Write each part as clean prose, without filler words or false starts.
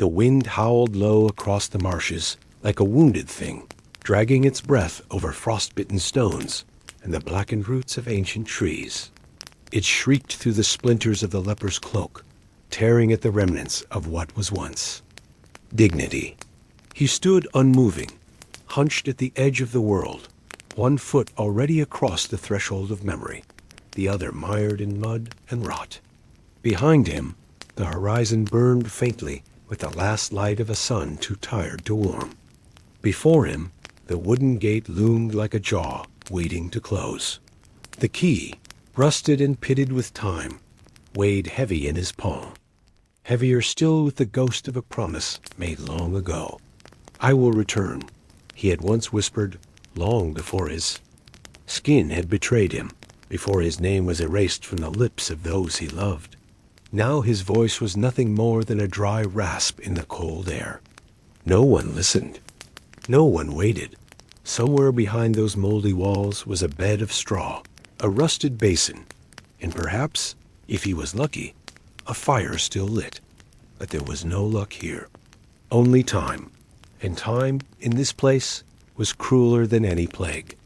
The wind howled low across the marshes like a wounded thing, dragging its breath over frostbitten stones and the blackened roots of ancient trees. It shrieked through the splinters of the leper's cloak, tearing at the remnants of what was once dignity. He stood unmoving, hunched at the edge of the world, one foot already across the threshold of memory, the other mired in mud and rot. Behind him, the horizon burned faintly with the last light of a sun too tired to warm. Before him, the wooden gate loomed like a jaw waiting to close. The key, rusted and pitted with time, weighed heavy in his palm, heavier still with the ghost of a promise made long ago. "I will return," he had once whispered, long before his skin had betrayed him, before his name was erased from the lips of those he loved. Now his voice was nothing more than a dry rasp in the cold air. No one listened. No one waited. Somewhere behind those moldy walls was a bed of straw, a rusted basin, and perhaps, if he was lucky, a fire still lit. But there was no luck here. Only time. And time, in this place, was crueler than any plague.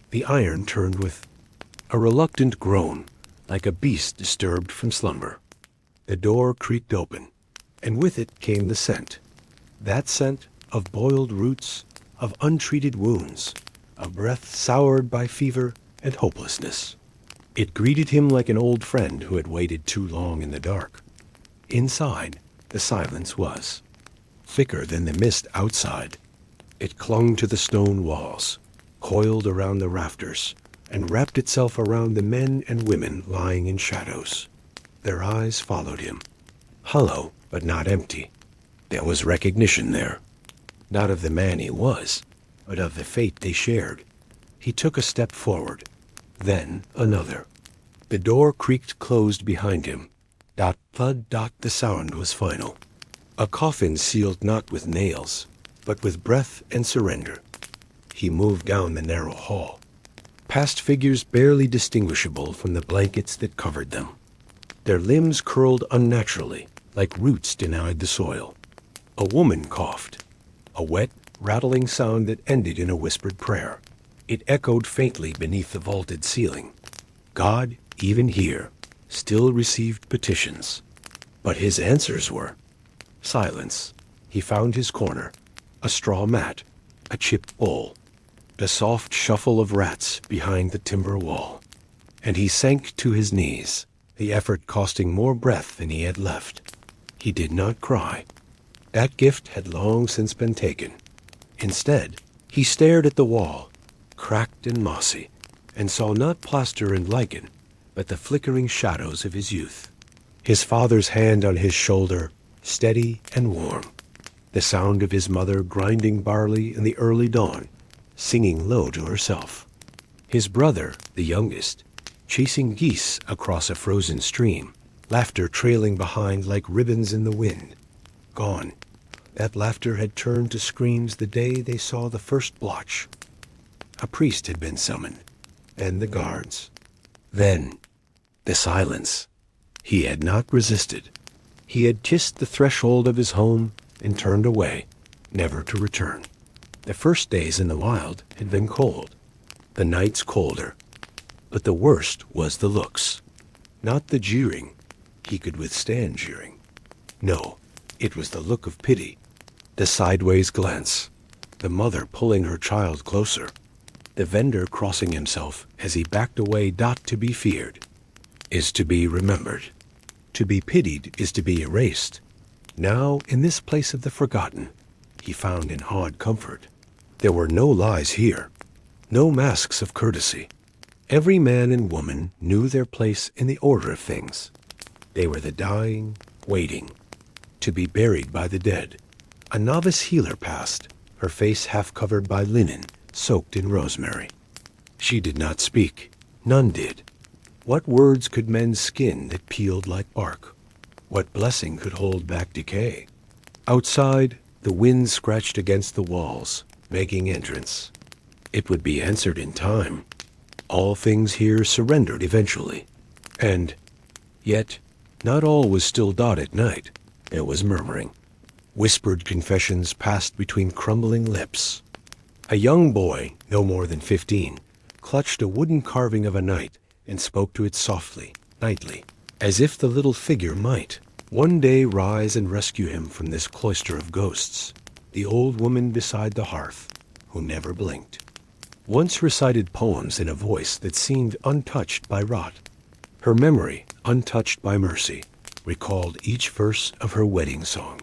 The iron turned with a reluctant groan, like a beast disturbed from slumber. The door creaked open, and with it came the scent. That scent of boiled roots, of untreated wounds, of breath soured by fever and hopelessness. It greeted him like an old friend who had waited too long in the dark. Inside, the silence was thicker than the mist outside. It clung to the stone walls, coiled around the rafters, and wrapped itself around the men and women lying in shadows. Their eyes followed him, hollow but not empty. There was recognition there, not of the man he was, but of the fate they shared. He took a step forward, then another. The door creaked closed behind him. Dot, thud, dot, the sound was final. A coffin sealed not with nails, but with breath and surrender. He moved down the narrow hall, past figures barely distinguishable from the blankets that covered them. Their limbs curled unnaturally, like roots denied the soil. A woman coughed, a wet, rattling sound that ended in a whispered prayer. It echoed faintly beneath the vaulted ceiling. God, even here, still received petitions. But his answers were silence. He found his corner, a straw mat, a chipped bowl, the soft shuffle of rats behind the timber wall. And he sank to his knees, the effort costing more breath than he had left. He did not cry. That gift had long since been taken. Instead, he stared at the wall, cracked and mossy, and saw not plaster and lichen, but the flickering shadows of his youth. His father's hand on his shoulder, steady and warm. The sound of his mother grinding barley in the early dawn, singing low to herself. His brother, the youngest, chasing geese across a frozen stream, laughter trailing behind like ribbons in the wind. Gone. That laughter had turned to screams the day they saw the first blotch. A priest had been summoned, and the guards. Then, the silence. He had not resisted. He had kissed the threshold of his home and turned away, never to return. The first days in the wild had been cold, the nights colder. But the worst was the looks. Not the jeering. He could withstand jeering. No, it was the look of pity, the sideways glance, the mother pulling her child closer, the vendor crossing himself as he backed away. Not to be feared is to be remembered. To be pitied is to be erased. Now, in this place of the forgotten, he found in hard comfort. There were no lies here, no masks of courtesy. Every man and woman knew their place in the order of things. They were the dying, waiting, to be buried by the dead. A novice healer passed, her face half covered by linen, soaked in rosemary. She did not speak. None did. What words could mend skin that peeled like bark? What blessing could hold back decay? Outside, the wind scratched against the walls, making entrance. It would be answered in time. All things here surrendered eventually. And yet, not all was still dot at night. There was murmuring. Whispered confessions passed between crumbling lips. A young boy, no more than 15, clutched a wooden carving of a knight and spoke to it softly, nightly, as if the little figure might one day rise and rescue him from this cloister of ghosts. The old woman beside the hearth, who never blinked, once recited poems in a voice that seemed untouched by rot. Her memory, untouched by mercy, recalled each verse of her wedding song.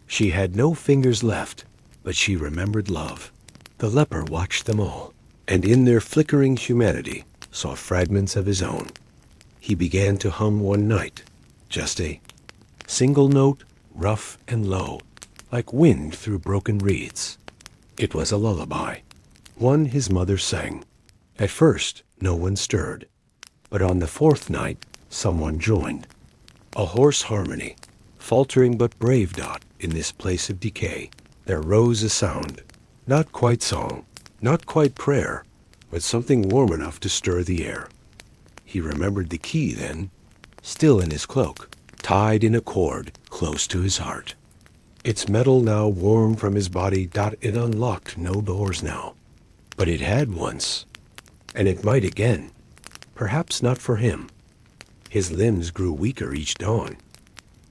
She had no fingers left, but she remembered love. The leper watched them all, and in their flickering humanity saw fragments of his own. He began to hum one night, just a single note, rough and low, like wind through broken reeds. It was a lullaby, one his mother sang. At first, no one stirred, but on the fourth night, someone joined. A hoarse harmony, faltering but brave, in this place of decay. There rose a sound, not quite song, not quite prayer, but something warm enough to stir the air. He remembered the key then, still in his cloak, tied in a cord close to his heart. Its metal now warm from his body, it unlocked no doors now. But it had once, and it might again. Perhaps not for him. His limbs grew weaker each dawn.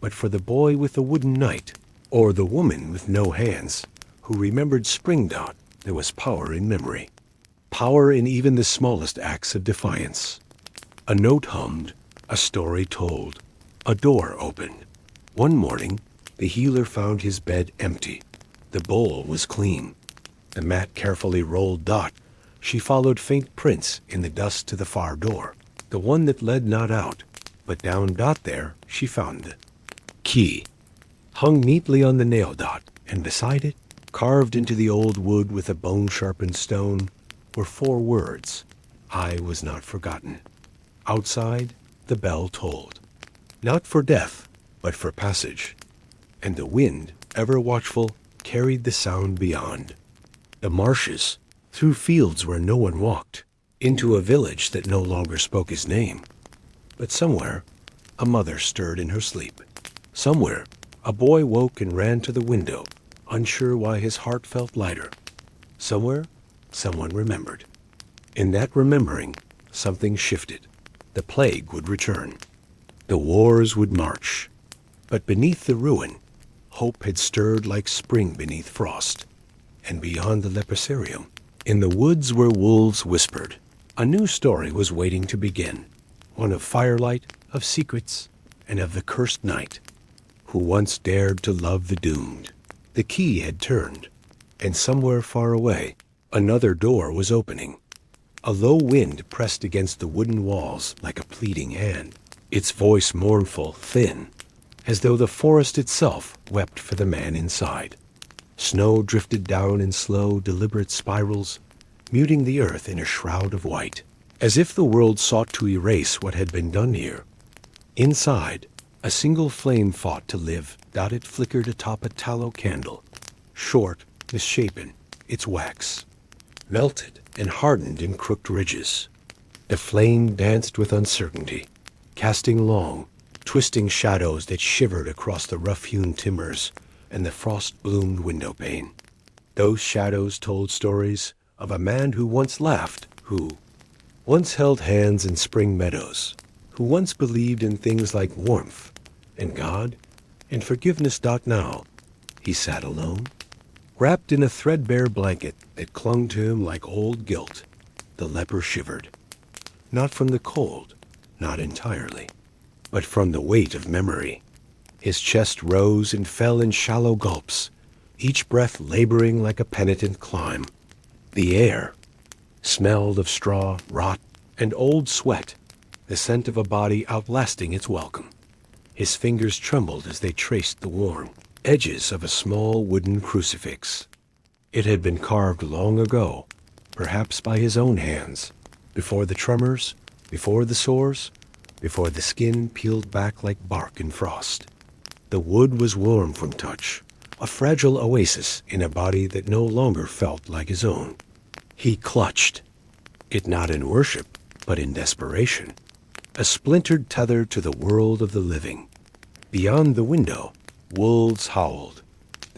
But for the boy with the wooden knight, or the woman with no hands, who remembered spring, there was power in memory. Power in even the smallest acts of defiance. A note hummed, a story told, a door opened. One morning, the healer found his bed empty. The bowl was clean. The mat carefully rolled. She followed faint prints in the dust to the far door, the one that led not out, but down. There she found the key, hung neatly on the nail. And beside it, carved into the old wood with a bone-sharpened stone, were 4 words: I was not forgotten. Outside, the bell tolled, not for death, but for passage. And the wind, ever watchful, carried the sound beyond. The marshes, through fields where no one walked, into a village that no longer spoke his name. But somewhere, a mother stirred in her sleep. Somewhere, a boy woke and ran to the window, unsure why his heart felt lighter. Somewhere, someone remembered. In that remembering, something shifted. The plague would return. The wars would march. But beneath the ruin, hope had stirred like spring beneath frost. And beyond the leprosarium, in the woods where wolves whispered, a new story was waiting to begin. One of firelight, of secrets, and of the cursed night, who once dared to love the doomed. The key had turned, and somewhere far away, another door was opening. A low wind pressed against the wooden walls like a pleading hand, its voice mournful, thin, as though the forest itself wept for the man inside. Snow drifted down in slow, deliberate spirals, muting the earth in a shroud of white, as if the world sought to erase what had been done here. Inside, a single flame fought to live. It flickered atop a tallow candle, short, misshapen, its wax melted and hardened in crooked ridges. The flame danced with uncertainty, casting long, twisting shadows that shivered across the rough-hewn timbers and the frost-bloomed window pane. Those shadows told stories of a man who once laughed, who once held hands in spring meadows, who once believed in things like warmth and God and forgiveness. Now, he sat alone, wrapped in a threadbare blanket that clung to him like old guilt. The leper shivered, not from the cold, not entirely, but from the weight of memory. His chest rose and fell in shallow gulps, each breath laboring like a penitent climb. The air smelled of straw, rot, and old sweat, the scent of a body outlasting its welcome. His fingers trembled as they traced the worn edges of a small wooden crucifix. It had been carved long ago, perhaps by his own hands, before the tremors, before the sores, before the skin peeled back like bark in frost. The wood was warm from touch, a fragile oasis in a body that no longer felt like his own. He clutched, it not in worship, but in desperation, a splintered tether to the world of the living. Beyond the window, wolves howled,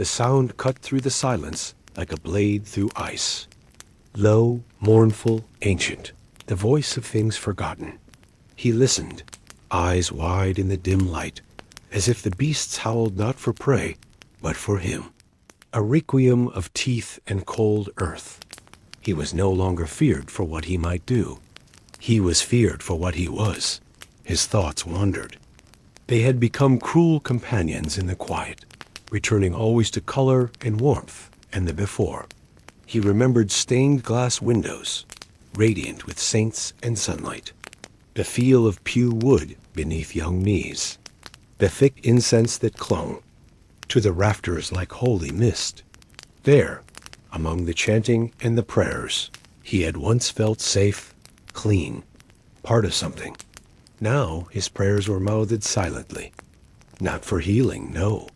The sound cut through the silence like a blade through ice. Low, mournful, ancient, the voice of things forgotten. He listened, eyes wide in the dim light, as if the beasts howled not for prey, but for him. A requiem of teeth and cold earth. He was no longer feared for what he might do. He was feared for what he was. His thoughts wandered. They had become cruel companions in the quiet, returning always to color and warmth and the before. He remembered stained glass windows, radiant with saints and sunlight, the feel of pew wood beneath young knees, the thick incense that clung to the rafters like holy mist. There, among the chanting and the prayers, he had once felt safe, clean, part of something. Now his prayers were mouthed silently. Not for healing, no.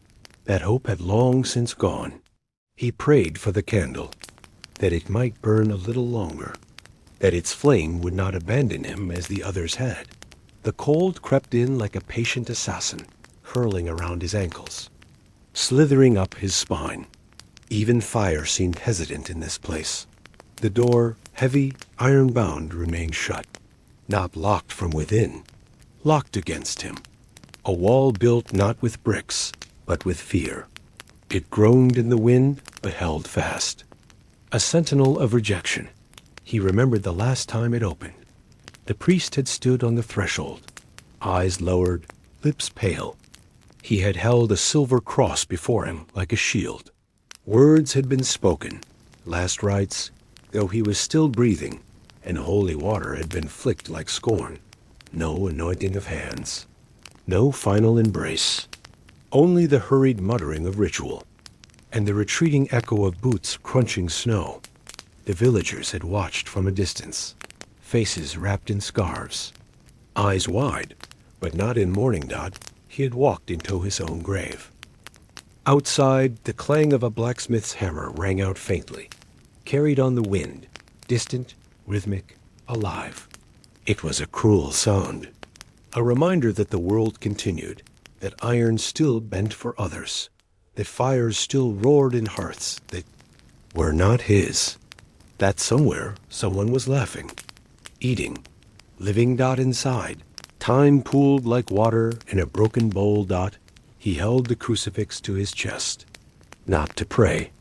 That hope had long since gone. He prayed for the candle, that it might burn a little longer, that its flame would not abandon him as the others had. The cold crept in like a patient assassin, curling around his ankles, slithering up his spine. Even fire seemed hesitant in this place. The door, heavy, iron-bound, remained shut, not locked from within, locked against him. A wall built not with bricks, but with fear. It groaned in the wind, but held fast. A sentinel of rejection. He remembered the last time it opened. The priest had stood on the threshold, eyes lowered, lips pale. He had held a silver cross before him like a shield. Words had been spoken, last rites, though he was still breathing, and holy water had been flicked like scorn. No anointing of hands, no final embrace, only the hurried muttering of ritual, and the retreating echo of boots crunching snow. The villagers had watched from a distance, faces wrapped in scarves, eyes wide, but not in mourning dot. He had walked into his own grave. Outside, the clang of a blacksmith's hammer rang out faintly, carried on the wind, distant, rhythmic, alive. It was a cruel sound, a reminder that the world continued, that iron still bent for others, that fires still roared in hearths that were not his, that somewhere someone was laughing, eating, living dot inside. Time pooled like water in a broken bowl dot. He held the crucifix to his chest, not to pray,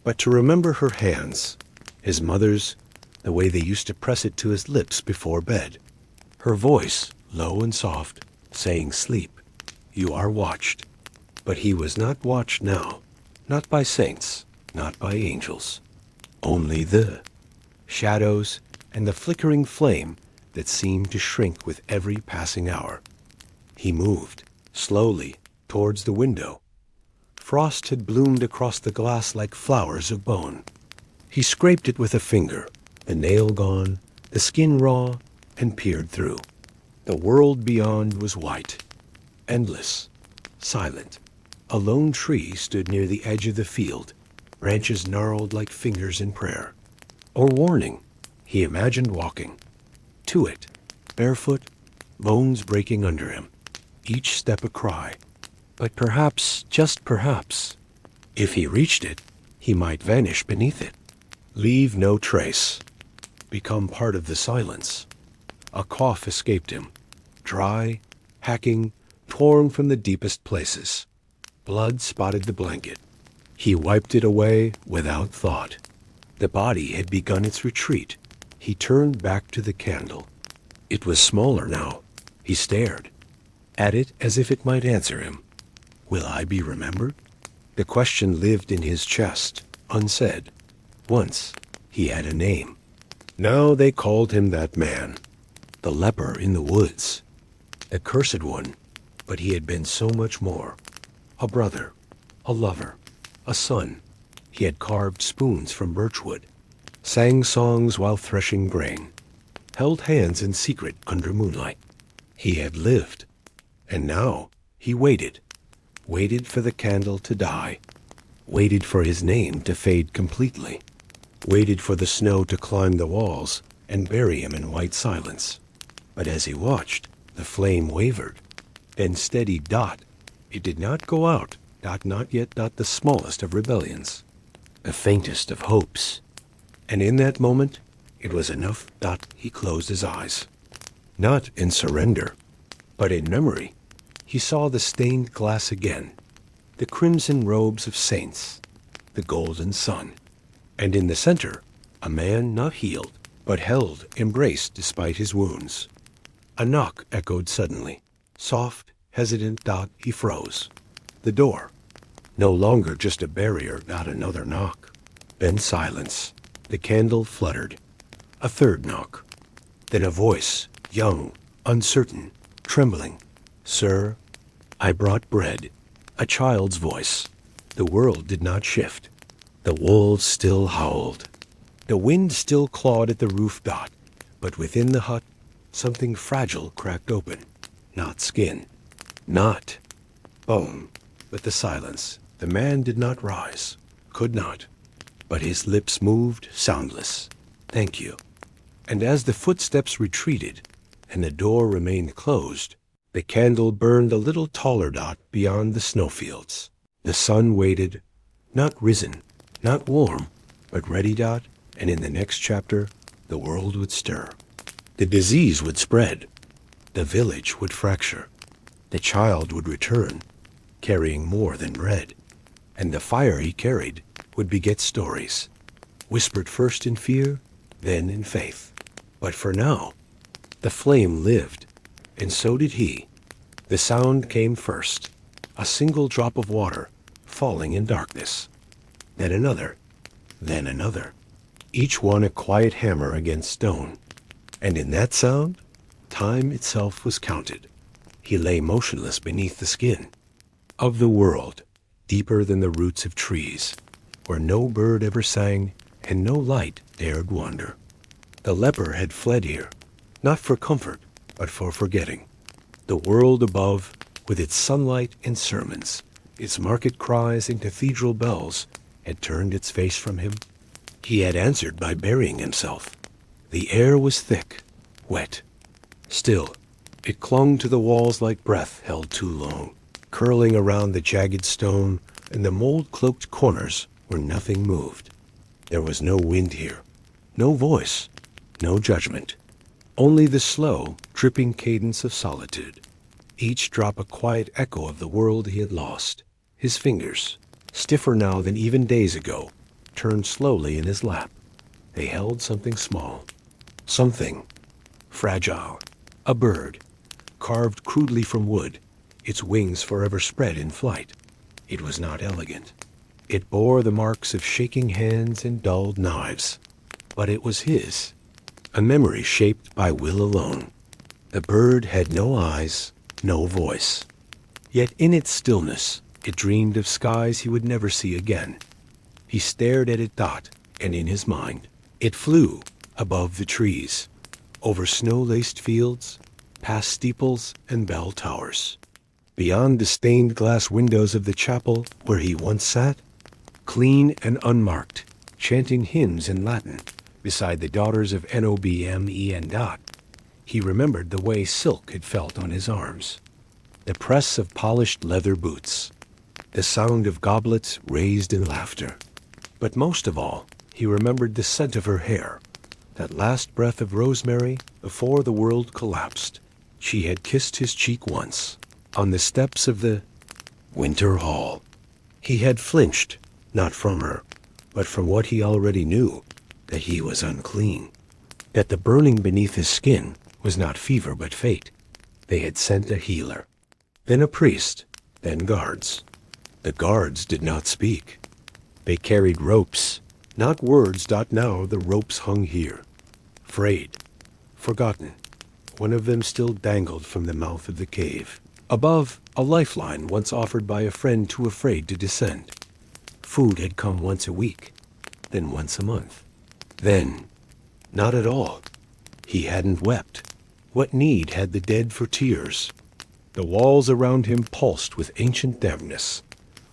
but to remember her hands, his mother's, the way they used to press it to his lips before bed. Her voice, low and soft, saying, "Sleep, you are watched." But he was not watched now, not by saints, not by angels. Only the shadows and the flickering flame that seemed to shrink with every passing hour. He moved, slowly, towards the window. Frost had bloomed across the glass like flowers of bone. He scraped it with a finger, the nail gone, the skin raw, and peered through. The world beyond was white, endless, silent. A lone tree stood near the edge of the field, branches gnarled like fingers in prayer. Or warning, he imagined walking. To it, barefoot, bones breaking under him, each step a cry. But perhaps, just perhaps, if he reached it, he might vanish beneath it, leave no trace, become part of the silence. A cough escaped him, dry, hacking, torn from the deepest places. Blood spotted the blanket. He wiped it away without thought. The body had begun its retreat. He turned back to the candle. It was smaller now. He stared at it as if it might answer him. Will I be remembered? The question lived in his chest, unsaid. Once he had a name. Now they called him that man, the leper in the woods, a cursed one, but he had been so much more. A brother, a lover, a son. He had carved spoons from birchwood, sang songs while threshing grain, held hands in secret under moonlight. He had lived, and now he waited for the candle to die, waited for his name to fade completely, waited for the snow to climb the walls and bury him in white silence. But as he watched, the flame wavered, then steadied dot. It did not go out, not yet the smallest of rebellions, the faintest of hopes. And in that moment, it was enough he closed his eyes. Not in surrender, but in memory. He saw the stained glass again, the crimson robes of saints, the golden sun. And in the center, a man not healed, but held, embraced despite his wounds. A knock echoed suddenly. Soft, hesitant. He froze. The door. No longer just a barrier, not another knock. Then silence. The candle fluttered. A third knock. Then a voice, young, uncertain, trembling. "Sir, I brought bread." A child's voice. The world did not shift. The wolves still howled. The wind still clawed at the roof. But within the hut, something fragile cracked open. Not skin. Not bone. But the silence. The man did not rise. Could not. But his lips moved, soundless. "Thank you." And as the footsteps retreated, and the door remained closed, the candle burned a little taller. Beyond the snowfields. The sun waited, not risen, not warm, but ready. And in the next chapter, the world would stir. The disease would spread. The village would fracture. The child would return, carrying more than bread. And the fire he carried would beget stories, whispered first in fear, then in faith. But for now, the flame lived, and so did he. The sound came first, a single drop of water falling in darkness. Then another, then another, each one a quiet hammer against stone. And in that sound, time itself was counted. He lay motionless beneath the skin of the world, deeper than the roots of trees, where no bird ever sang and no light dared wander. The leper had fled here, not for comfort, but for forgetting. The world above, with its sunlight and sermons, its market cries and cathedral bells, had turned its face from him. He had answered by burying himself. The air was thick, wet. Still, it clung to the walls like breath held too long, curling around the jagged stone and the mold-cloaked corners where nothing moved. There was no wind here, no voice, no judgment. Only the slow, dripping cadence of solitude. Each drop a quiet echo of the world he had lost. His fingers, stiffer now than even days ago, turned slowly in his lap. They held something small, something fragile. A bird, carved crudely from wood, its wings forever spread in flight. It was not elegant. It bore the marks of shaking hands and dulled knives. But it was his, a memory shaped by will alone. The bird had no eyes, no voice. Yet in its stillness, it dreamed of skies he would never see again. He stared at it. And in his mind, it flew above the trees, over snow-laced fields, past steeples and bell towers, beyond the stained glass windows of the chapel where he once sat, clean and unmarked, chanting hymns in Latin beside the daughters of Nobmen. He remembered the way silk had felt on his arms, the press of polished leather boots, the sound of goblets raised in laughter. But most of all, he remembered the scent of her hair, that last breath of rosemary before the world collapsed. She had kissed his cheek once, on the steps of the Winter Hall. He had flinched, not from her, but from what he already knew, that he was unclean, that the burning beneath his skin was not fever but fate. They had sent a healer, then a priest, then guards. The guards did not speak. They carried ropes, not words. Now the ropes hung here, frayed, forgotten. One of them still dangled from the mouth of the cave. Above, a lifeline once offered by a friend too afraid to descend. Food had come once a week, then once a month. Then, not at all. He hadn't wept. What need had the dead for tears? The walls around him pulsed with ancient dampness,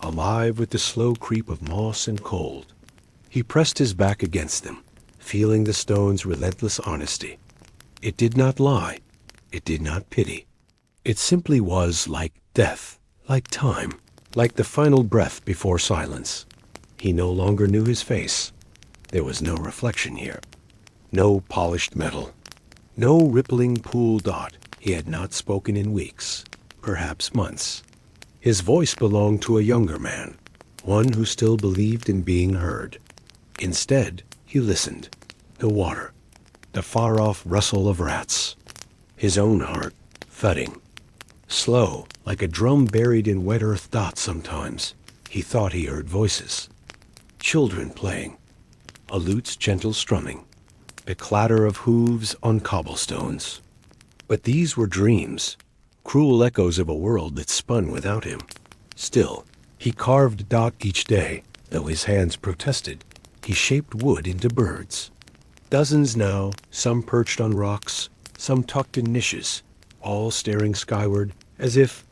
alive with the slow creep of moss and cold. He pressed his back against them, feeling the stone's relentless honesty. It did not lie. It did not pity. It simply was like death, like time, like the final breath before silence. He no longer knew his face. There was no reflection here. No polished metal. No rippling pool dot. He had not spoken in weeks, perhaps months. His voice belonged to a younger man, one who still believed in being heard. Instead, he listened. The water. The far-off rustle of rats. His own heart, thudding. Slow, like a drum buried in wet earth dots sometimes, he thought he heard voices. Children playing. A lute's gentle strumming. The clatter of hooves on cobblestones. But these were dreams, cruel echoes of a world that spun without him. Still, he carved Dot each day, though his hands protested. He shaped wood into birds. Dozens now, some perched on rocks, some tucked in niches, all staring skyward as if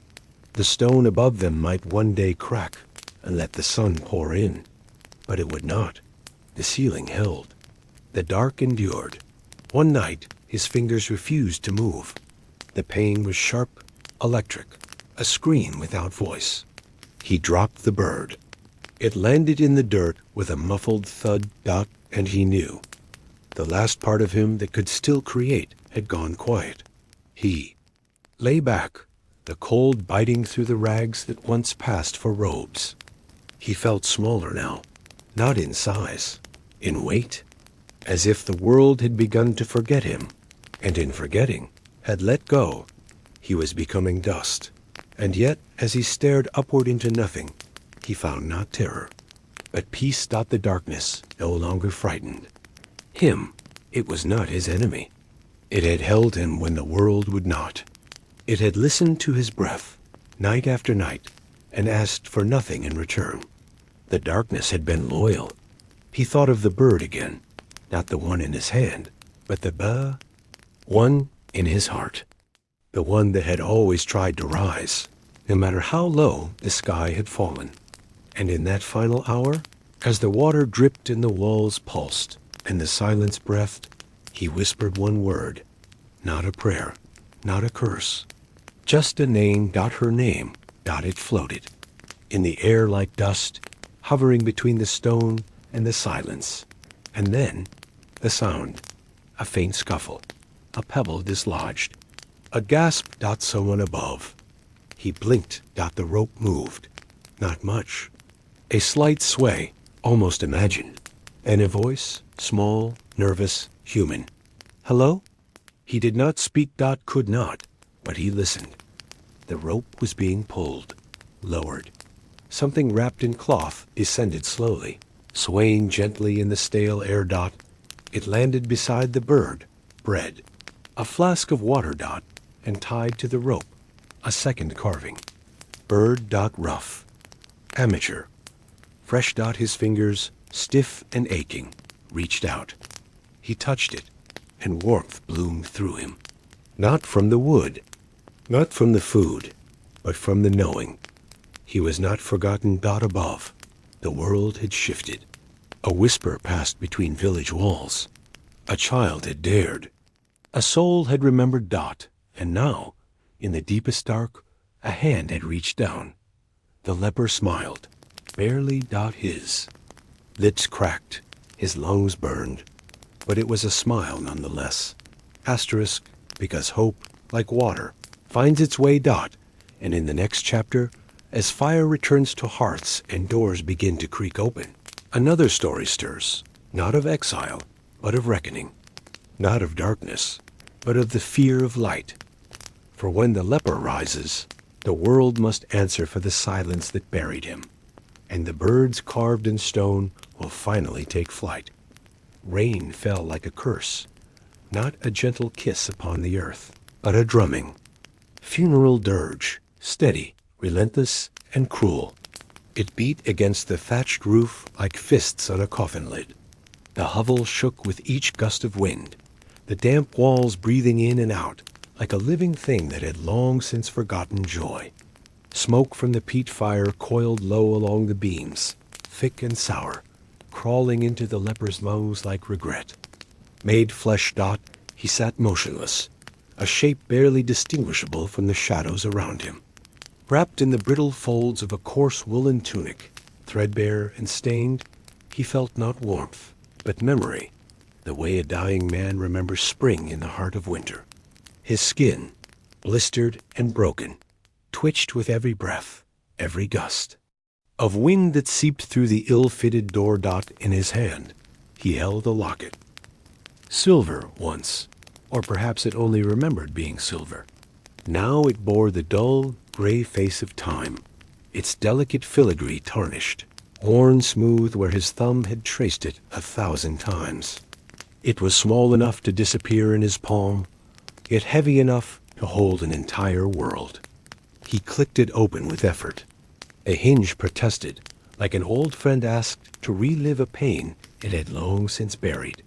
the stone above them might one day crack and let the sun pour in. But it would not. The ceiling held. The dark endured. One night, his fingers refused to move. The pain was sharp, electric, a scream without voice. He dropped the bird. It landed in the dirt with a muffled thud, Dot, and he knew. The last part of him that could still create had gone quiet. He lay back, the cold biting through the rags that once passed for robes. He felt smaller now, not in size, in weight, as if the world had begun to forget him, and in forgetting, had let go. He was becoming dust, and yet, as he stared upward into nothing, he found not terror, but peace. The darkness, no longer frightened. Him, it was not his enemy. It had held him when the world would not. It had listened to his breath, night after night, and asked for nothing in return. The darkness had been loyal. He thought of the bird again, not the one in his hand, but the one in his heart. The one that had always tried to rise, no matter how low the sky had fallen. And in that final hour, as the water dripped and the walls pulsed, and the silence breathed, he whispered one word, not a prayer, not a curse, just a name. Her name. It floated in the air like dust, hovering between the stone and the silence. And then the sound, a faint scuffle, a pebble dislodged, a gasp. Someone above. He blinked. The rope moved, not much, a slight sway, almost imagined, and a voice, small, nervous, human. Hello? He did not speak. Could not, but he listened. The rope was being pulled, lowered. Something wrapped in cloth descended slowly, swaying gently in the stale air. It landed beside the bird, bread, a flask of water. And tied to the rope, a second carving. Bird. Rough. Amateur. Fresh. His fingers, stiff and aching, reached out. He touched it, and warmth bloomed through him. Not from the wood, not from the food, but from the knowing. He was not forgotten. Above, the world had shifted. A whisper passed between village walls. A child had dared. A soul had remembered. And now, in the deepest dark, a hand had reached down. The leper smiled, barely. His lips cracked, his lungs burned, but it was a smile nonetheless. Asterisk, because hope, like water, finds its way. And in the next chapter, as fire returns to hearths and doors begin to creak open, another story stirs, not of exile, but of reckoning, not of darkness, but of the fear of light. For when the leper rises, the world must answer for the silence that buried him, and the birds carved in stone will finally take flight. Rain fell like a curse, not a gentle kiss upon the earth, but a drumming. Funeral dirge, steady, relentless, and cruel. It beat against the thatched roof like fists on a coffin lid. The hovel shook with each gust of wind, the damp walls breathing in and out, like a living thing that had long since forgotten joy. Smoke from the peat fire coiled low along the beams, thick and sour, crawling into the leper's lungs like regret. Made flesh. He sat motionless, a shape barely distinguishable from the shadows around him. Wrapped in the brittle folds of a coarse woolen tunic, threadbare and stained, he felt not warmth, but memory, the way a dying man remembers spring in the heart of winter. His skin, blistered and broken, twitched with every breath, every gust of wind that seeped through the ill-fitted door dot in his hand. He held a locket. Silver once, or perhaps it only remembered being silver. Now it bore the dull, gray face of time, its delicate filigree tarnished, worn smooth where his thumb had traced it 1,000 times. It was small enough to disappear in his palm, yet heavy enough to hold an entire world. He clicked it open with effort. A hinge protested, like an old friend asked to relive a pain it had long since buried.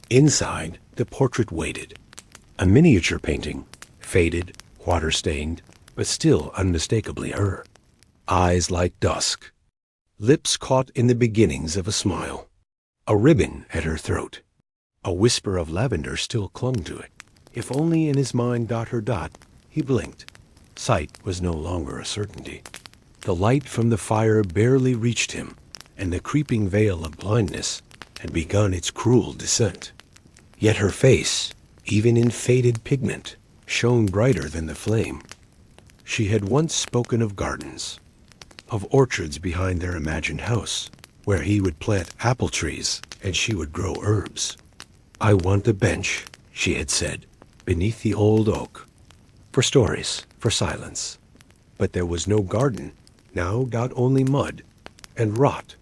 Inside, the portrait waited. A miniature painting, faded, water-stained, but still unmistakably her. Eyes like dusk. Lips caught in the beginnings of a smile. A ribbon at her throat. A whisper of lavender still clung to it. If only in his mind he blinked. Sight was no longer a certainty. The light from the fire barely reached him, and the creeping veil of blindness had begun its cruel descent. Yet her face, even in faded pigment, shone brighter than the flame. She had once spoken of gardens, of orchards behind their imagined house, where he would plant apple trees and she would grow herbs. "I want a bench," she had said, "beneath the old oak, for stories, for silence." But there was no garden, now got only mud and rot,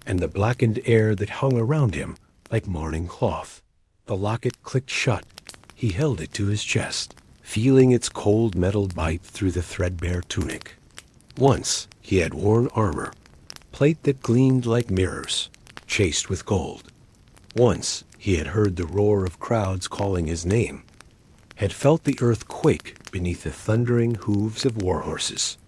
and the blackened air that hung around him like mourning cloth. The locket clicked shut. He held it to his chest, feeling its cold metal bite through the threadbare tunic. Once he had worn armor, plate that gleamed like mirrors, chased with gold. Once he had heard the roar of crowds calling his name, had felt the earth quake beneath the thundering hooves of war horses.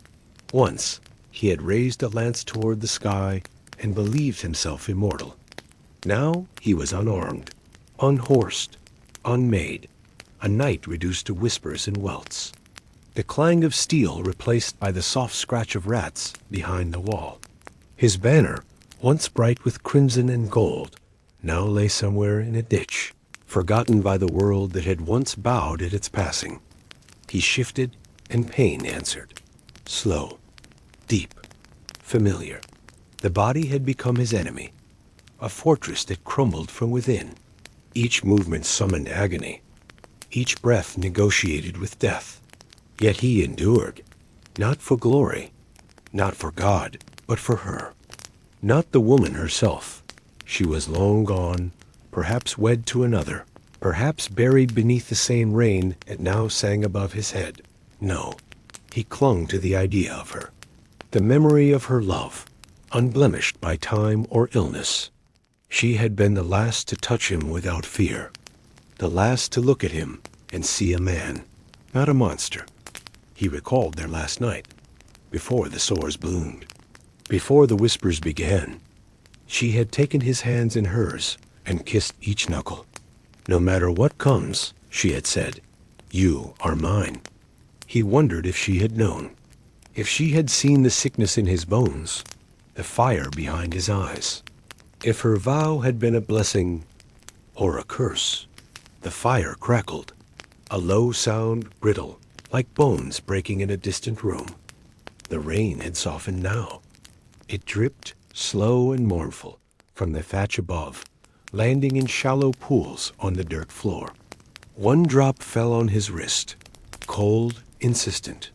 Once he had raised a lance toward the sky and believed himself immortal. Now he was unarmed, unhorsed, unmade, a knight reduced to whispers and welts. The clang of steel replaced by the soft scratch of rats behind the wall. His banner, once bright with crimson and gold, now lay somewhere in a ditch, forgotten by the world that had once bowed at its passing. He shifted, and pain answered. Slow, deep, familiar. The body had become his enemy, a fortress that crumbled from within. Each movement summoned agony. Each breath negotiated with death. Yet he endured, not for glory, not for God, but for her. Not the woman herself. She was long gone, perhaps wed to another, perhaps buried beneath the same rain that now sang above his head. No, he clung to the idea of her, the memory of her love, unblemished by time or illness. She had been the last to touch him without fear, the last to look at him and see a man, not a monster. He recalled their last night, before the sores bloomed, before the whispers began. She had taken his hands in hers and kissed each knuckle. "No matter what comes," she had said, "you are mine." He wondered if she had known, if she had seen the sickness in his bones, the fire behind his eyes. If her vow had been a blessing or a curse. The fire crackled, a low sound, brittle, like bones breaking in a distant room. The rain had softened now. It dripped, slow and mournful, from the thatch above, landing in shallow pools on the dirt floor. One drop fell on his wrist, cold, insistent,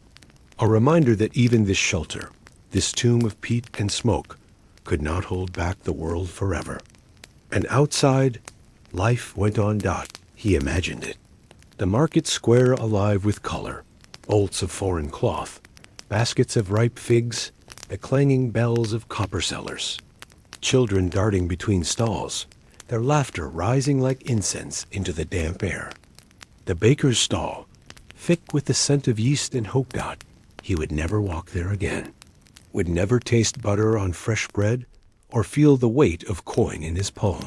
a reminder that even this shelter, this tomb of peat and smoke, could not hold back the world forever. And outside, life went on. He imagined it. The market square alive with color, bolts of foreign cloth, baskets of ripe figs, the clanging bells of copper sellers, children darting between stalls, their laughter rising like incense into the damp air. The baker's stall, thick with the scent of yeast and hope. He would never walk there again, would never taste butter on fresh bread or feel the weight of coin in his palm.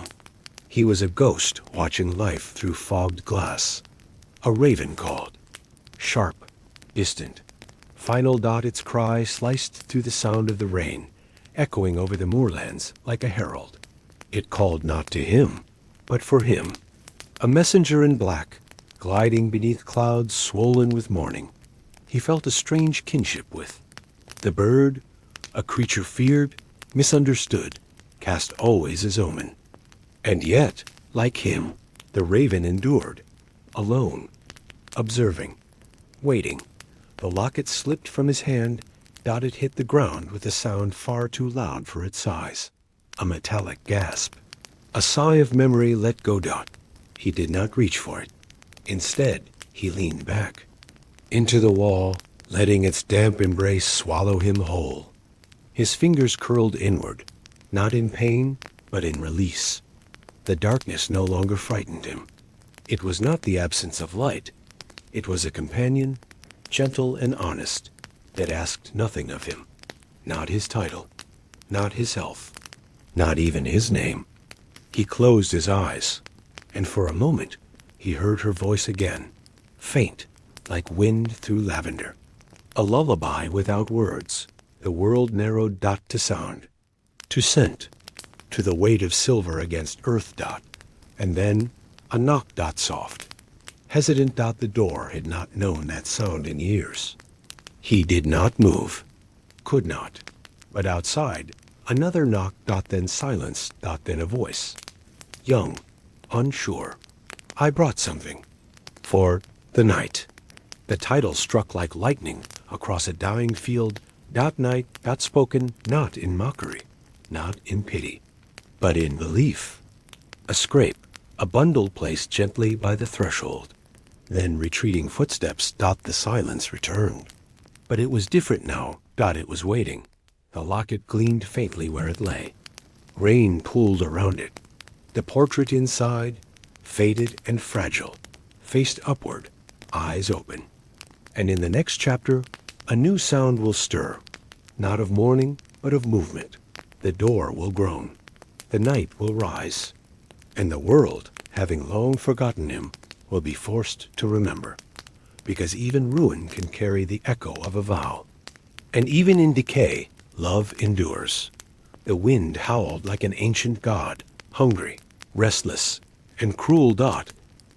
He was a ghost watching life through fogged glass. A raven called, sharp, distant, Final dot its cry sliced through the sound of the rain, echoing over the moorlands like a herald. It called not to him, but for him, a messenger in black, gliding beneath clouds swollen with morning. He felt a strange kinship with. The bird, a creature feared, misunderstood, cast always his omen. And yet, like him, the raven endured, alone, observing, waiting. The locket slipped from his hand. It hit the ground with a sound far too loud for its size. A metallic gasp. A sigh of memory let go Dot. He did not reach for it. Instead, he leaned back into the wall, letting its damp embrace swallow him whole. His fingers curled inward, not in pain, but in release. The darkness no longer frightened him. It was not the absence of light. It was a companion, gentle and honest, that asked nothing of him. Not his title, not his health, not even his name. He closed his eyes, and for a moment he heard her voice again, faint, like wind through lavender. A lullaby without words. The world narrowed Dot to sound, to scent, to the weight of silver against earth Dot, and then a knock Dot soft. Hesitant Dot, the door had not known that sound in years. He did not move, could not, but outside, another knock Dot, then silence Dot, then a voice. Young, unsure. I brought something. For the night. The title struck like lightning across a dying field. Dot night got spoken not in mockery, not in pity, but in belief. A scrape, a bundle placed gently by the threshold. Then retreating footsteps. Dot, the silence returned. But it was different now. Dot, it was waiting. The locket gleamed faintly where it lay. Rain pooled around it. The portrait inside, faded and fragile, faced upward, eyes open. And in the next chapter, a new sound will stir, not of mourning, but of movement. The door will groan, the night will rise, and the world, having long forgotten him, will be forced to remember, because even ruin can carry the echo of a vow. And even in decay, love endures. The wind howled like an ancient god, hungry, restless, and cruel Dot.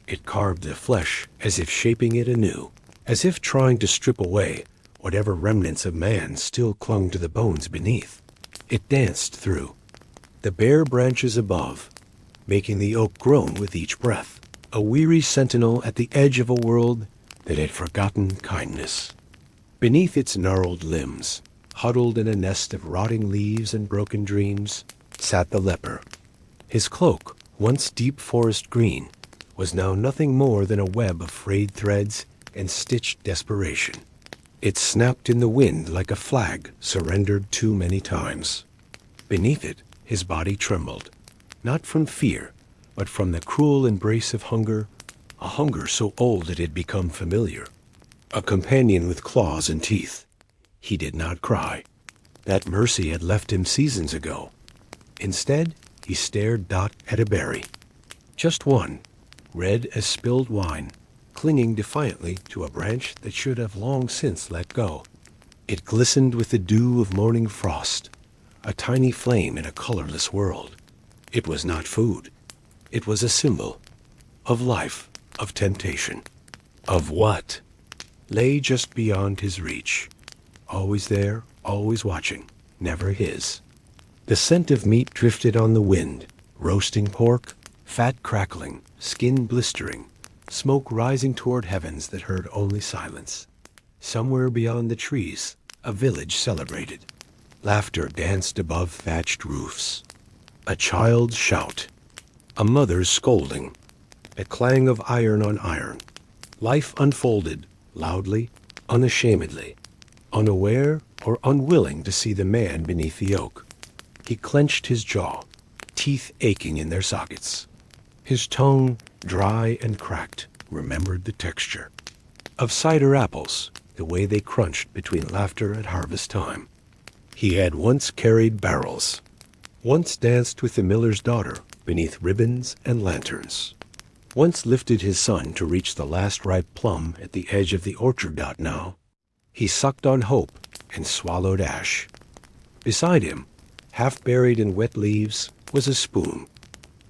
It carved the flesh as if shaping it anew, as if trying to strip away whatever remnants of man still clung to the bones beneath. It danced through the bare branches above, making the oak groan with each breath, a weary sentinel at the edge of a world that had forgotten kindness. Beneath its gnarled limbs, huddled in a nest of rotting leaves and broken dreams, sat the leper. His cloak, once deep forest green, was now nothing more than a web of frayed threads and stitched desperation. It snapped in the wind like a flag surrendered too many times. Beneath it, his body trembled, not from fear, but from the cruel embrace of hunger, a hunger so old it had become familiar. A companion with claws and teeth. He did not cry. That mercy had left him seasons ago. Instead, he stared Dot at a berry. Just one, red as spilled wine, clinging defiantly to a branch that should have long since let go. It glistened with the dew of morning frost, a tiny flame in a colorless world. It was not food. It was a symbol of life, of temptation. Of what lay just beyond his reach. Always there, always watching, never his. The scent of meat drifted on the wind, roasting pork, fat crackling, skin blistering, smoke rising toward heavens that heard only silence. Somewhere beyond the trees, a village celebrated. Laughter danced above thatched roofs. A child's shout, a mother's scolding, a clang of iron on iron. Life unfolded, loudly, unashamedly, unaware or unwilling to see the man beneath the oak. He clenched his jaw, teeth aching in their sockets. His tongue, dry and cracked, remembered the texture of cider apples, the way they crunched between laughter at harvest time. He had once carried barrels, once danced with the miller's daughter beneath ribbons and lanterns, once lifted his son to reach the last ripe plum at the edge of the orchard. Now He sucked on hope and swallowed ash. Beside him, half buried in wet leaves, was a spoon.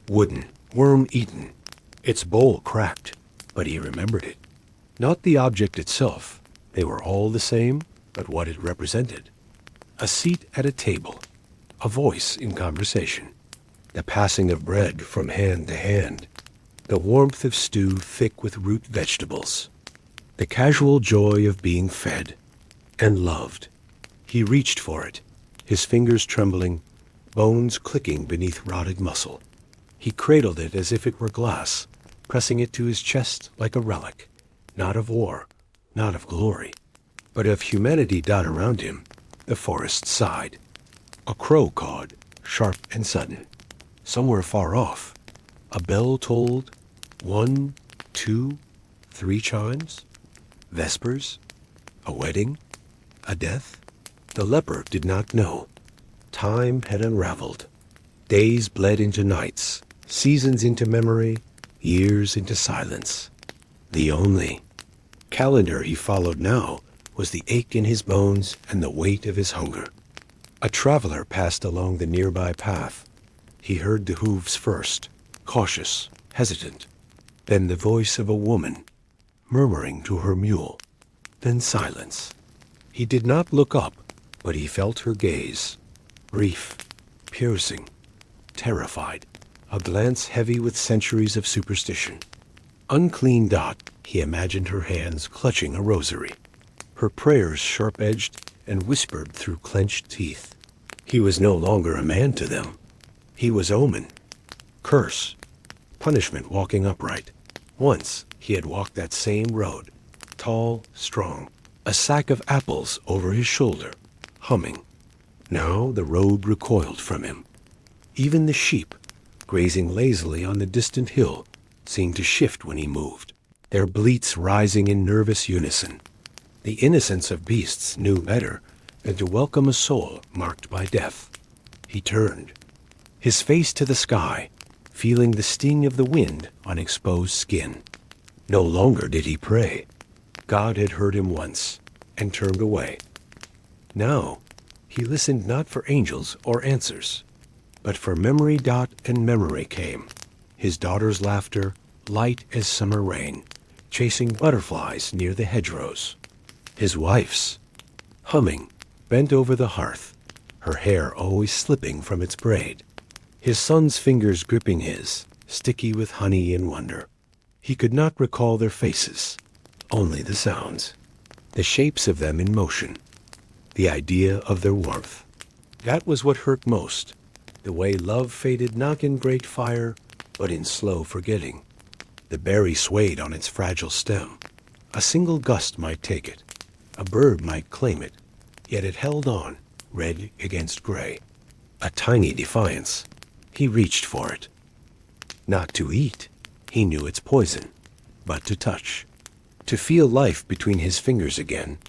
Wooden, worm-eaten. Its bowl cracked, but he remembered it. Not the object itself. They were all the same, but what it represented. A seat at a table. A voice in conversation. The passing of bread from hand to hand. The warmth of stew thick with root vegetables. The casual joy of being fed and loved. He reached for it, his fingers trembling, bones clicking beneath rotted muscle. He cradled it as if it were glass, pressing it to his chest like a relic, not of war, not of glory, but of humanity. Around him, the forest sighed. A crow cawed, sharp and sudden. Somewhere far off, a bell tolled 1, 2, 3 chimes. Vespers? A wedding? A death? The leper did not know. Time had unraveled. Days bled into nights, seasons into memory, years into silence. The only calendar he followed now was the ache in his bones and the weight of his hunger. A traveler passed along the nearby path. He heard the hooves first, cautious, hesitant. Then the voice of a woman, murmuring to her mule. Then silence. He did not look up, but he felt her gaze. Brief, piercing, terrified. A glance heavy with centuries of superstition. Unclean. He imagined her hands clutching a rosary. Her prayers sharp-edged and whispered through clenched teeth. He was no longer a man to them. He was omen. Curse. Punishment walking upright. Once he had walked that same road, tall, strong, a sack of apples over his shoulder, humming. Now the road recoiled from him. Even the sheep, grazing lazily on the distant hill, seemed to shift when he moved, their bleats rising in nervous unison. The innocence of beasts knew better than to welcome a soul marked by death. He turned, his face to the sky, feeling the sting of the wind on exposed skin. No longer did he pray. God had heard him once and turned away. Now he listened not for angels or answers, but for memory. And memory came, his daughter's laughter, light as summer rain, chasing butterflies near the hedgerows. His wife's, humming, bent over the hearth, her hair always slipping from its braid. His son's fingers gripping his, sticky with honey and wonder. He could not recall their faces, only the sounds, the shapes of them in motion, the idea of their warmth. That was what hurt most, the way love faded not in great fire, but in slow forgetting. The berry swayed on its fragile stem. A single gust might take it, a bird might claim it, yet it held on, red against gray. A tiny defiance. He reached for it. Not to eat, he knew its poison, but to touch, to feel life between his fingers again,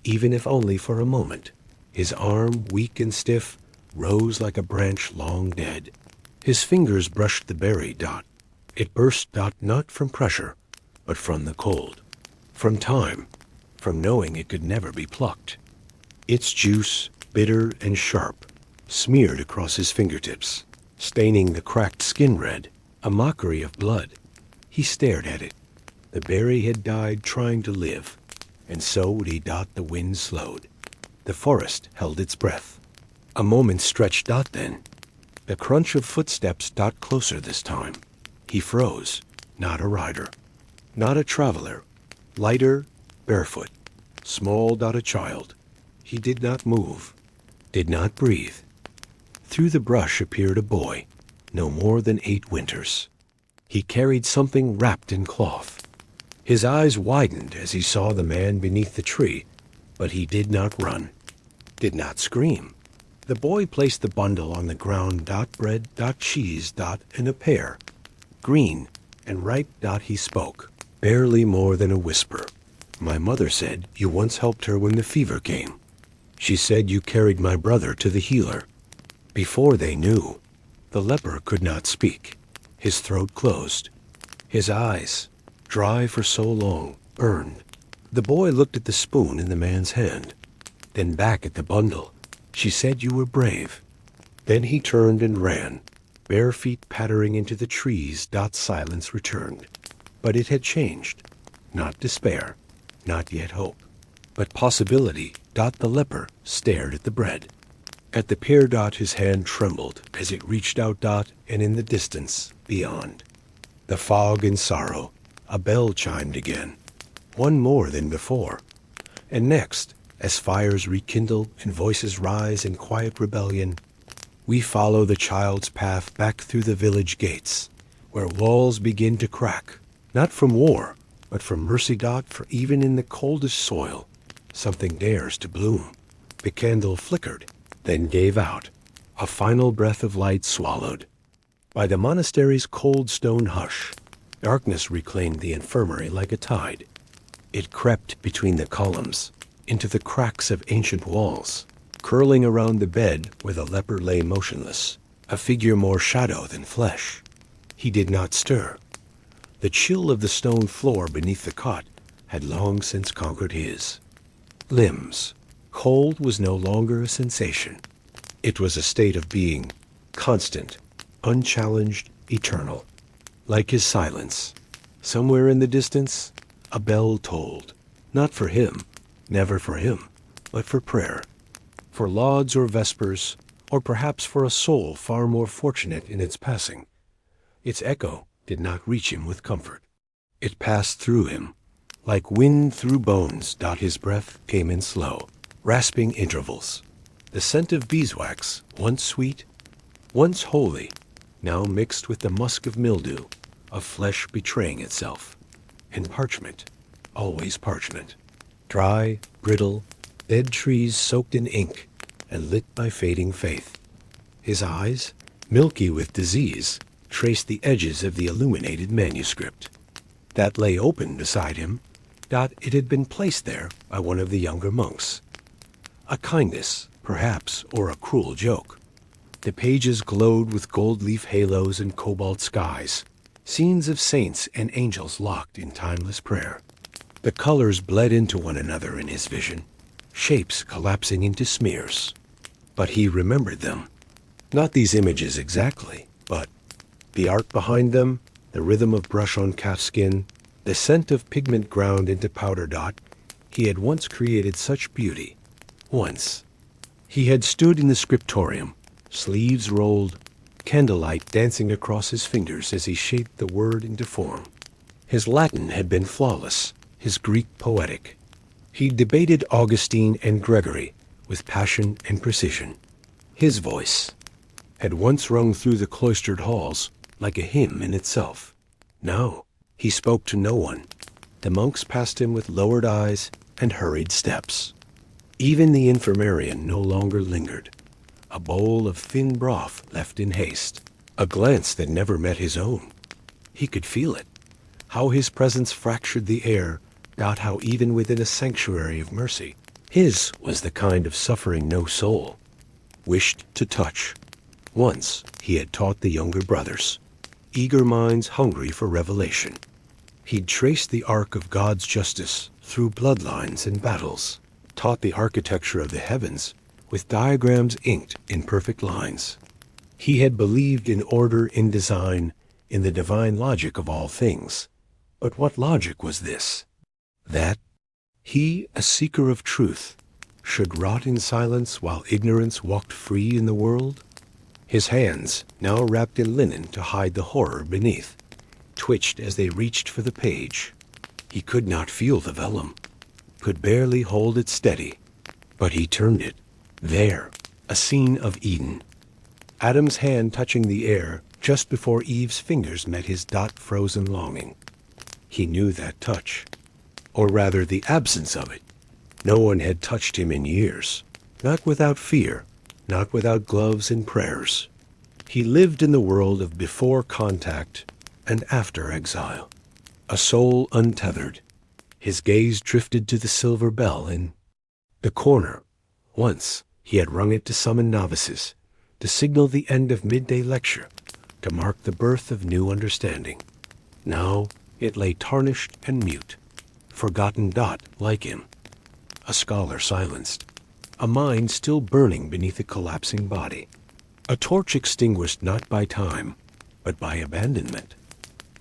even if only for a moment. His arm, weak and stiff, rose like a branch long dead. His fingers brushed the berry. It burst. Not from pressure, but from the cold, from time, from knowing it could never be plucked. Its juice, bitter and sharp, smeared across his fingertips, staining the cracked skin red, a mockery of blood. He stared at it. The berry had died trying to live, and so would he. The wind slowed. The forest held its breath. A moment stretched. Then the crunch of footsteps. Closer this time. He froze, not a rider, not a traveler, lighter, barefoot, small. A child. He did not move, did not breathe. Through the brush appeared a boy, no more than 8 winters. He carried something wrapped in cloth. His eyes widened as he saw the man beneath the tree, but he did not run, did not scream. The boy placed the bundle on the ground. Bread. Cheese. And a pear. Green and ripe. He spoke, barely more than a whisper. My mother said you once helped her when the fever came. She said you carried my brother to the healer. Before they knew, the leper could not speak. His throat closed. His eyes, dry for so long, burned. The boy looked at the spoon in the man's hand, then back at the bundle. She said you were brave. Then he turned and ran, bare feet pattering into the trees. Silence returned. But it had changed. Not despair, not yet hope, but possibility. The leper stared at the bread. At the pear. His hand trembled as it reached out. And in the distance, beyond, the fog and sorrow, a bell chimed again, one more than before. And next, as fires rekindle and voices rise in quiet rebellion, we follow the child's path back through the village gates, where walls begin to crack, not from war, but from mercy. For even in the coldest soil, something dares to bloom. The candle flickered, then gave out, a final breath of light swallowed. By the monastery's cold stone hush, darkness reclaimed the infirmary like a tide. It crept between the columns, into the cracks of ancient walls, curling around the bed where the leper lay motionless, a figure more shadow than flesh. He did not stir. The chill of the stone floor beneath the cot had long since conquered his limbs. Cold was no longer a sensation. It was a state of being, constant, unchallenged, eternal. Like his silence, somewhere in the distance, a bell tolled, not for him, never for him, but for prayer, for lauds or vespers, or perhaps for a soul far more fortunate in its passing. Its echo did not reach him with comfort. It passed through him, like wind through bones. His breath came in slow, rasping intervals. The scent of beeswax, once sweet, once holy, now mixed with the musk of mildew, of flesh betraying itself, and parchment, always parchment. Dry, brittle, dead trees soaked in ink and lit by fading faith. His eyes, milky with disease, traced the edges of the illuminated manuscript. That lay open beside him. It had been placed there by one of the younger monks. A kindness, perhaps, or a cruel joke. The pages glowed with gold leaf halos and cobalt skies, scenes of saints and angels locked in timeless prayer. The colors bled into one another in his vision, shapes collapsing into smears. But he remembered them. Not these images exactly, but the art behind them, the rhythm of brush on calfskin, the scent of pigment ground into powder. He had once created such beauty. Once. He had stood in the scriptorium, sleeves rolled, candlelight dancing across his fingers as he shaped the word into form. His Latin had been flawless, his Greek poetic. He debated Augustine and Gregory with passion and precision. His voice had once rung through the cloistered halls like a hymn in itself. Now he spoke to no one. The monks passed him with lowered eyes and hurried steps. Even the infirmarian no longer lingered. A bowl of thin broth left in haste, a glance that never met his own. He could feel it, how his presence fractured the air. How even within a sanctuary of mercy, his was the kind of suffering no soul wished to touch. Once he had taught the younger brothers, eager minds hungry for revelation. He'd traced the arc of God's justice through bloodlines and battles, taught the architecture of the heavens with diagrams inked in perfect lines. He had believed in order, in design, in the divine logic of all things. But what logic was this? That he, a seeker of truth, should rot in silence while ignorance walked free in the world? His hands, now wrapped in linen to hide the horror beneath, twitched as they reached for the page. He could not feel the vellum, could barely hold it steady, but he turned it. There, a scene of Eden. Adam's hand touching the air just before Eve's fingers met his frozen longing. He knew that touch, or rather the absence of it. No one had touched him in years, not without fear, not without gloves and prayers. He lived in the world of before contact and after exile, a soul untethered. His gaze drifted to the silver bell in the corner. Once he had rung it to summon novices, to signal the end of midday lecture, to mark the birth of new understanding. Now it lay tarnished and mute. forgotten dot like him. A scholar silenced, a mind still burning beneath a collapsing body. A torch extinguished not by time, but by abandonment.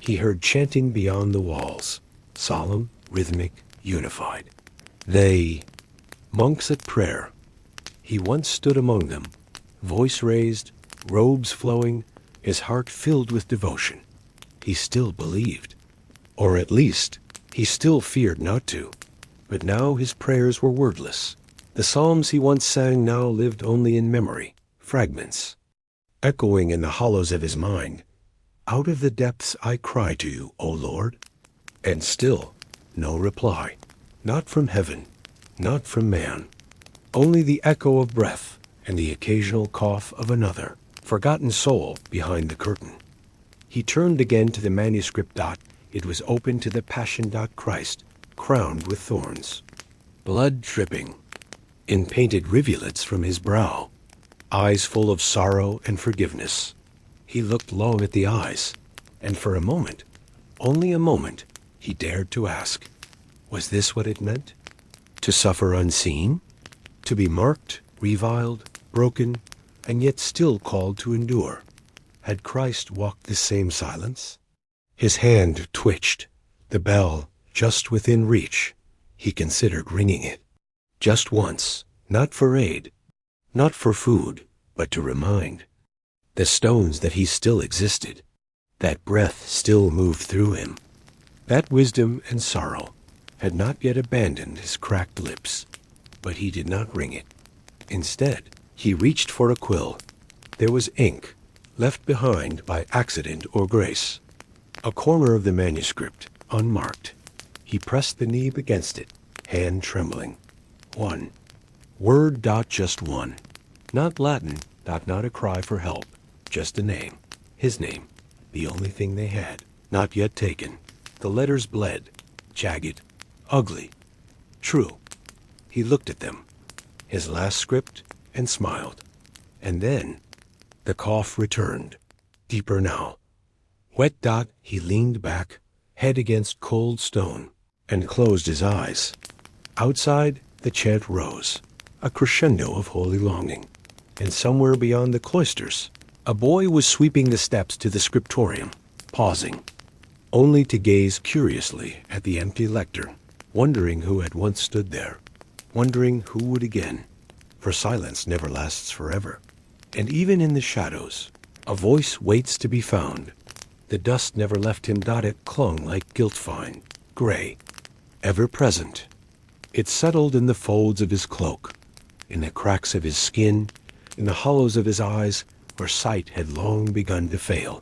He heard chanting beyond the walls, solemn, rhythmic, unified. They, monks at prayer. He once stood among them, voice raised, robes flowing, his heart filled with devotion. He still believed. Or at least, he still feared not to. But now his prayers were wordless. The psalms he once sang now lived only in memory, fragments, echoing in the hollows of his mind. Out of the depths I cry to you, O Lord. And still, no reply. Not from heaven, not from man. Only the echo of breath and the occasional cough of another, forgotten soul behind the curtain. He turned again to the manuscript dot. It was open to the Passion Christ, crowned with thorns. Blood dripping, in painted rivulets from his brow, eyes full of sorrow and forgiveness. He looked long at the eyes, and for a moment, only a moment, he dared to ask, was this what it meant? To suffer unseen? To be marked, reviled, broken, and yet still called to endure? Had Christ walked this same silence? His hand twitched, the bell just within reach. He considered ringing it. Just once, not for aid, not for food, but to remind. The stones that he still existed, that breath still moved through him. That wisdom and sorrow had not yet abandoned his cracked lips, but he did not ring it. Instead, he reached for a quill. There was ink, left behind by accident or grace. A corner of the manuscript, unmarked. He pressed the nib against it, hand trembling. One. Word dot just one. Not Latin, dot not a cry for help. Just a name. His name. The only thing they had. Not yet taken. The letters bled. Jagged. Ugly. True. He looked at them. His last script, and smiled. And then, the cough returned. Deeper now. Wet dot, he leaned back, head against cold stone, and closed his eyes. Outside, the chant rose, a crescendo of holy longing. And somewhere beyond the cloisters, a boy was sweeping the steps to the scriptorium, pausing, only to gaze curiously at the empty lectern, wondering who had once stood there, wondering who would again, for silence never lasts forever. And even in the shadows, a voice waits to be found. The dust never left him. It clung like guilt fine, gray, ever present. It settled in the folds of his cloak, in the cracks of his skin, in the hollows of his eyes where sight had long begun to fail.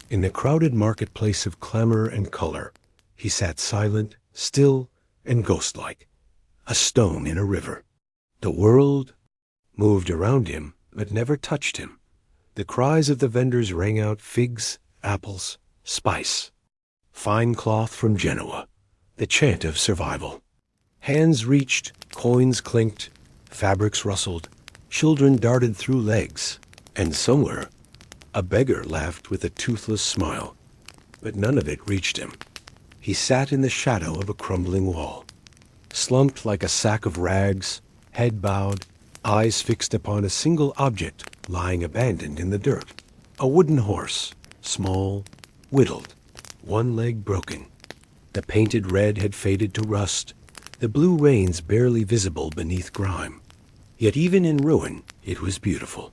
In the crowded marketplace of clamor and color, he sat silent, still, and ghost-like, a stone in a river. The world moved around him, but never touched him. The cries of the vendors rang out figs, apples, spice, fine cloth from Genoa, the chant of survival. Hands reached, coins clinked, fabrics rustled, children darted through legs, and somewhere a beggar laughed with a toothless smile. But none of it reached him. He sat in the shadow of a crumbling wall, slumped like a sack of rags, head bowed, eyes fixed upon a single object lying abandoned in the dirt. A wooden horse, small, whittled, one leg broken. The painted red had faded to rust, the blue reins barely visible beneath grime. Yet even in ruin, it was beautiful,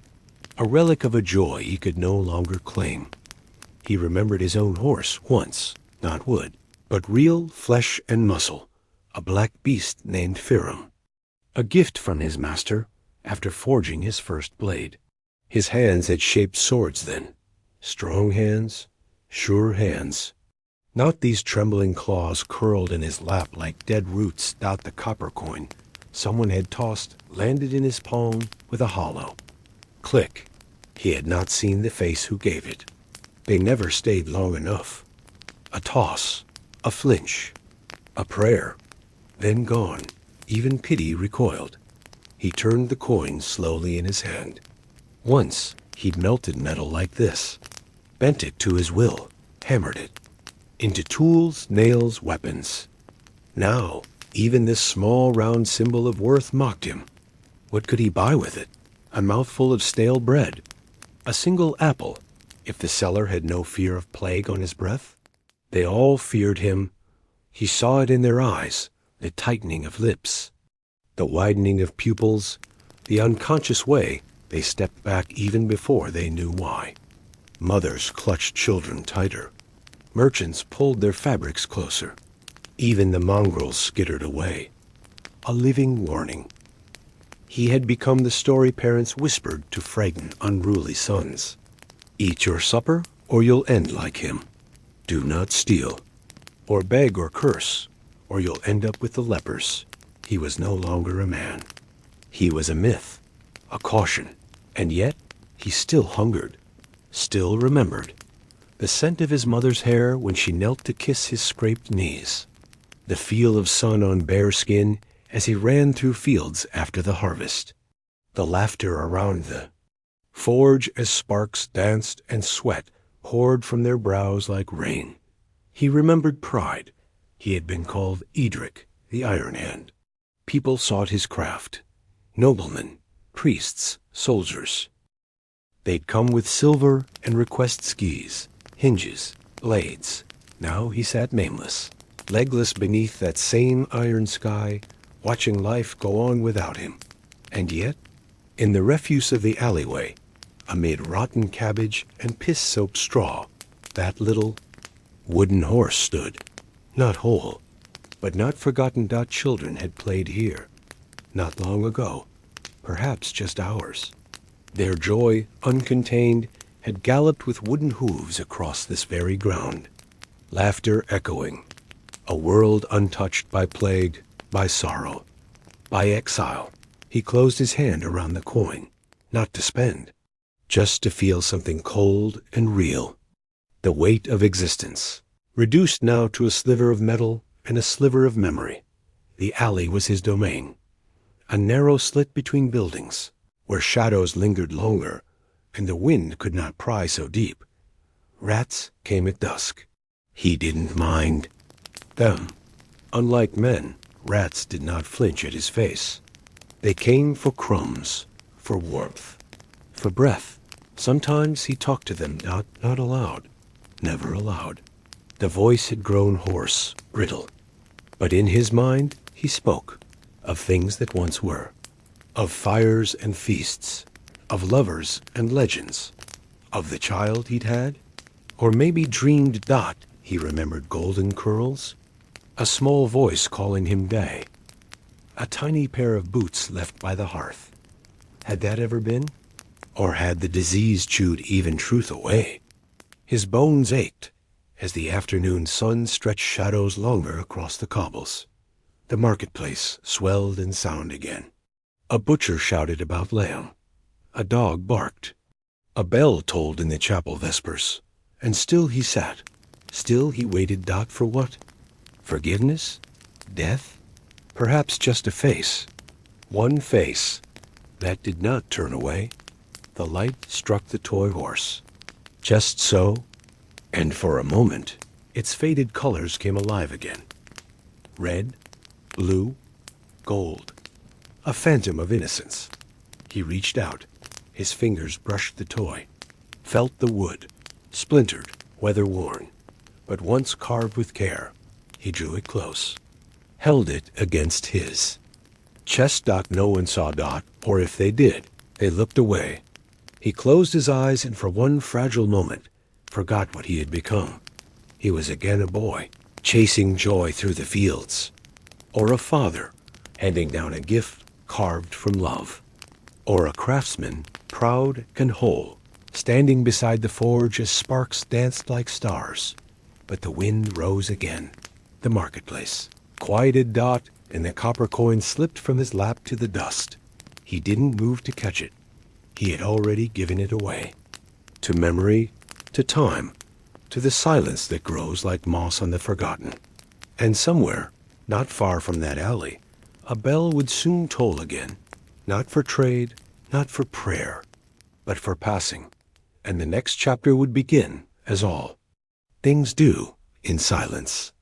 a relic of a joy he could no longer claim. He remembered his own horse once, not wood, but real flesh and muscle, a black beast named Firum, a gift from his master after forging his first blade. His hands had shaped swords then, strong hands, sure hands. Not these trembling claws curled in his lap like dead roots. The copper coin someone had tossed landed in his palm with a hollow. Click. He had not seen the face who gave it. They never stayed long enough. A toss, a flinch, a prayer, then gone. Even pity recoiled. He turned the coin slowly in his hand. Once he'd melted metal like this, bent it to his will, hammered it into tools, nails, weapons. Now, even this small round symbol of worth mocked him. What could he buy with it? A mouthful of stale bread? A single apple, if the seller had no fear of plague on his breath? They all feared him. He saw it in their eyes, the tightening of lips, the widening of pupils, the unconscious way they stepped back even before they knew why. Mothers clutched children tighter. Merchants pulled their fabrics closer. Even the mongrels skittered away. A living warning. He had become the story parents whispered to frightened, unruly sons. Eat your supper, or you'll end like him. Do not steal, or beg or curse, or you'll end up with the lepers. He was no longer a man. He was a myth, a caution, and yet he still hungered, still remembered. The scent of his mother's hair when she knelt to kiss his scraped knees. The feel of sun on bare skin as he ran through fields after the harvest. The laughter around the forge as sparks danced and sweat poured from their brows like rain. He remembered pride. He had been called Edric, the Iron Hand. People sought his craft. Noblemen, priests, soldiers. They'd come with silver and request skis, hinges, blades. Now he sat nameless, legless beneath that same iron sky, watching life go on without him. And yet, in the refuse of the alleyway, amid rotten cabbage and piss-soaked straw, that little wooden horse stood, not whole, but not forgotten. Children had played here, not long ago, perhaps just hours. Their joy, uncontained, had galloped with wooden hooves across this very ground. Laughter echoing, a world untouched by plague, by sorrow, by exile. He closed his hand around the coin, not to spend, just to feel something cold and real. The weight of existence, reduced now to a sliver of metal and a sliver of memory. The alley was his domain, a narrow slit between buildings, where shadows lingered longer and the wind could not pry so deep. Rats came at dusk. He didn't mind them. Unlike men, rats did not flinch at his face. They came for crumbs, for warmth, for breath. Sometimes he talked to them, not aloud, never aloud. The voice had grown hoarse, brittle. But in his mind he spoke of things that once were, of fires and feasts, of lovers and legends, of the child he'd had, or maybe dreamed. He remembered golden curls, a small voice calling him Day, a tiny pair of boots left by the hearth. Had that ever been? Or had the disease chewed even truth away? His bones ached as the afternoon sun stretched shadows longer across the cobbles. The marketplace swelled in sound again. A butcher shouted about lamb. A dog barked. A bell tolled in the chapel vespers. And still he sat. Still he waited. For what? Forgiveness? Death? Perhaps just a face. One face that did not turn away. The light struck the toy horse. Just so, and for a moment, its faded colors came alive again. Red, blue, gold. A phantom of innocence. He reached out. His fingers brushed the toy, felt the wood, splintered, weather-worn, but once carved with care. He drew it close, held it against his chest. No one saw. Or if they did, they looked away. He closed his eyes and for one fragile moment forgot what he had become. He was again a boy, chasing joy through the fields, or a father handing down a gift carved from love, or a craftsman proud and whole, standing beside the forge as sparks danced like stars. But the wind rose again. The marketplace quieted. And the copper coin slipped from his lap to the dust. He didn't move to catch it. He had already given it away. To memory, to time, to the silence that grows like moss on the forgotten. And somewhere, not far from that alley, a bell would soon toll again. Not for trade, not for prayer, but for passing. And the next chapter would begin, as all things do, in silence.